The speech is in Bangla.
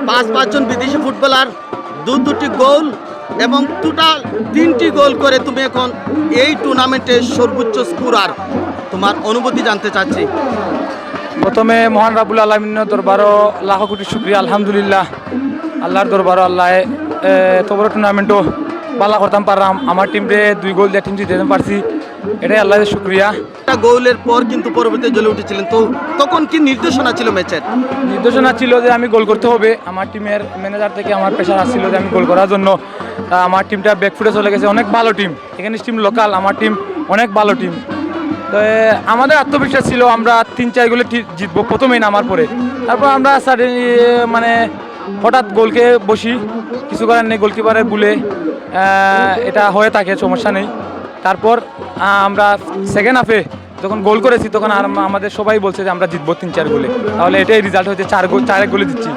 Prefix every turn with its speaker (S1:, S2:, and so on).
S1: পাঁচজন বিদেশি ফুটবলার দুটি গোল এবং টোটাল 3টি গোল করে তুমি এখন এই টুর্নামেন্টের সর্বোচ্চ স্কোরার। তোমার অনুভূতি জানতে চাচ্ছি।
S2: প্রথমে মহান রাব্বুল আলামিনের দরবারও লাখ কোটি শুকরিয়া। আলহামদুলিল্লাহ, আল্লাহর দরবারও আল্লাহ এত বড় টুর্নামেন্টও বালা করতাম পারলাম। আমার টিমরে 2 গোল দিয়ে টিম জিতে পারছি, এটাই আল্লাহর শুকরিয়া।
S1: একটা গোলের পর কিন্তু পরবর্তী জ্বলে উঠেছিলেন, তো তখন কি নির্দেশনা ছিল ম্যাচের?
S2: নির্দেশনা ছিল যে আমি গোল করতে হবে। আমার টিমের ম্যানেজার থেকে আমার প্রেশার আসছিল যে আমি গোল করার জন্য। আমার টিমটা ব্যাকফুটে চলে গেছে, অনেক ভালো টিম। এখানে টিম লোকাল, আমার টিম অনেক ভালো টিম। তো আমাদের আত্মবিশ্বাস ছিল আমরা 3-4 গোলে জিতবো প্রথমেই নামার পরে। তারপর আমরা মানে হঠাৎ গোলকে বসি, কিছু করার নেই, গোলকিপারের ভুলে এটা হয়ে থাকে, সমস্যা নেই। তারপর আমরা সেকেন্ড হাফে যখন গোল করেছি তখন আমাদের সবাই বলছে যে আমরা জিতবো 3-4 গোলে, তাহলে এটাই রেজাল্ট হয়েছে 4 গোলে জিতছি।